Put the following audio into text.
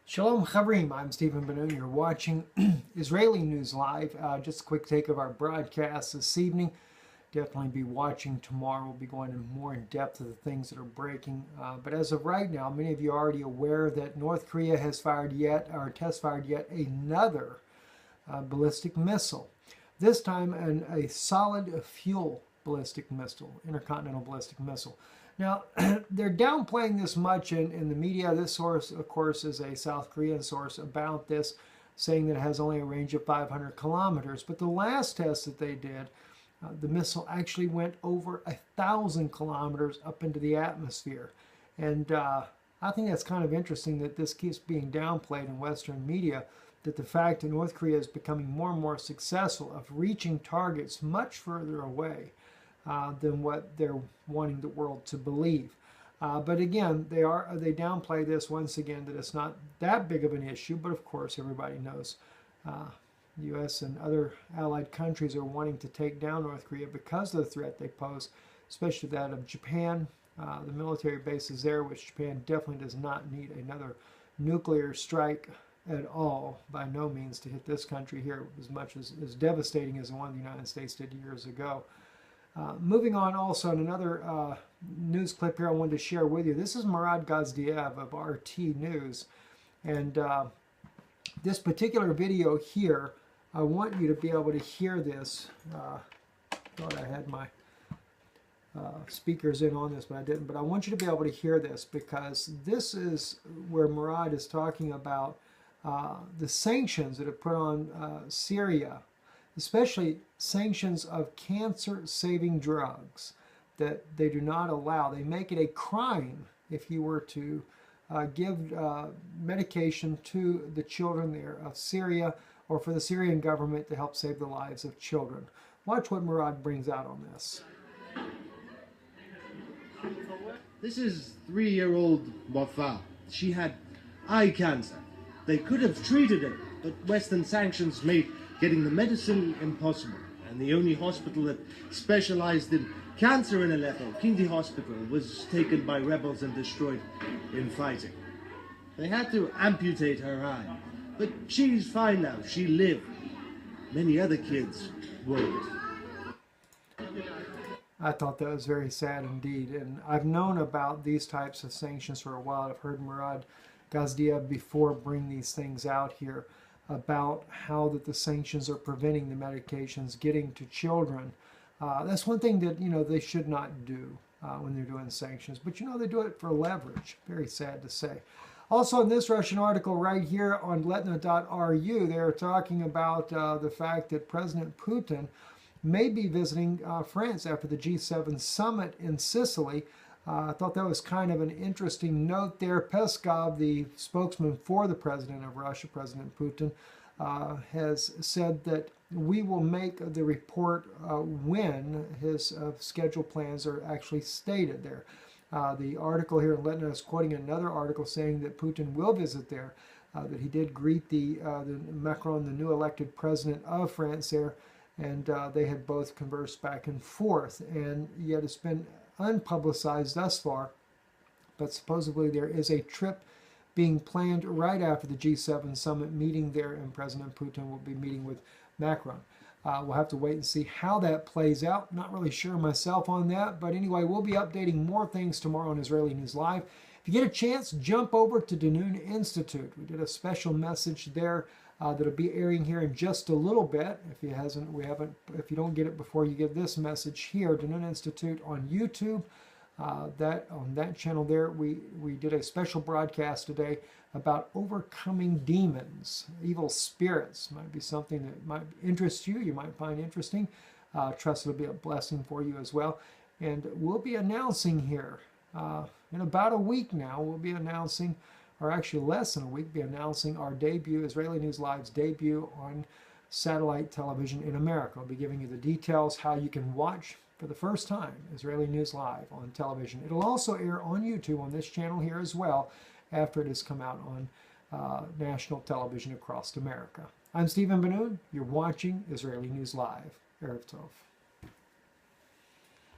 Shalom Chavrim, I'm Stephen Ben-Nun. You're watching Israeli News Live. Just a quick take of our broadcast this evening. Definitely be watching tomorrow. We'll be going in more in depth of the things that are breaking. But as of right now, many of you are already aware that North Korea has test fired yet another ballistic missile. This time a solid fuel ballistic missile, intercontinental ballistic missile. Now, they're downplaying this much in the media. This source, of course, is a South Korean source about this, saying that it has only a range of 500 kilometers. But the last test that they did, the missile actually went over 1,000 kilometers up into the atmosphere. And I think that's kind of interesting that this keeps being downplayed in Western media, that the fact that North Korea is becoming more and more successful of reaching targets much further away than what they're wanting the world to believe. But again, they downplay this once again, that it's not that big of an issue. But of course, everybody knows the U.S. and other allied countries are wanting to take down North Korea because of the threat they pose, especially that of Japan, the military bases there, which Japan definitely does not need another nuclear strike at all, by no means, to hit this country here as much as devastating as the one the United States did years ago. Moving on, also in another news clip here I wanted to share with you. This is Murad Gazdiev of RT News, and this particular video here, I want you to be able to hear this. Thought I had my speakers in on this, but I didn't. But I want you to be able to hear this, because this is where Murad is talking about the sanctions that are put on Syria, especially sanctions of cancer-saving drugs that they do not allow. They make it a crime if you were to give medication to the children there of Syria, or for the Syrian government to help save the lives of children. Watch what Murad brings out on this. This is 3-year-old Wafa. She had eye cancer. They could have treated it, but Western sanctions made getting the medicine impossible. And the only hospital that specialized in cancer in Aleppo, Kindi Hospital, was taken by rebels and destroyed in fighting. They had to amputate her eye, but she's fine now. She lived. Many other kids won't. I thought that was very sad indeed, and I've known about these types of sanctions for a while. I've heard Murad Gazdiev before bring these things out here about how that the sanctions are preventing the medications getting to children. That's one thing that, they should not do when they're doing sanctions. But, they do it for leverage. Very sad to say. Also, in this Russian article right here on letna.ru, they're talking about the fact that President Putin may be visiting France after the G7 summit in Sicily. I thought that was kind of an interesting note there. Peskov, the spokesman for the president of Russia, President Putin, has said that we will make the report when his scheduled plans are actually stated there. The article here in Letna is quoting another article saying that Putin will visit there, that he did greet the Macron, the new elected president of France there, and they had both conversed back and forth, and yet it's been unpublicized thus far, but supposedly there is a trip being planned right after the G7 summit meeting there, and President Putin will be meeting with Macron. We'll have to wait and see how that plays out. Not really sure myself on that, but anyway, we'll be updating more things tomorrow on Israeli News Live. If you get a chance, jump over to Danun Institute. We did a special message there that'll be airing here in just a little bit. If you don't get it before you get this message here, Danun Institute on YouTube. On that channel there, we did a special broadcast today about overcoming demons, evil spirits. Might be something that might interest you. You might find interesting. Trust it'll be a blessing for you as well. And we'll be announcing here in about a week now. We'll be announcing, or actually less than a week, be announcing our debut, Israeli News Live's debut on satellite television in America. I'll be giving you the details how you can watch for the first time Israeli News Live on television. It'll also air on YouTube on this channel here as well after it has come out on national television across America. I'm Stephen Ben-Nun. You're watching Israeli News Live. Erev Tov.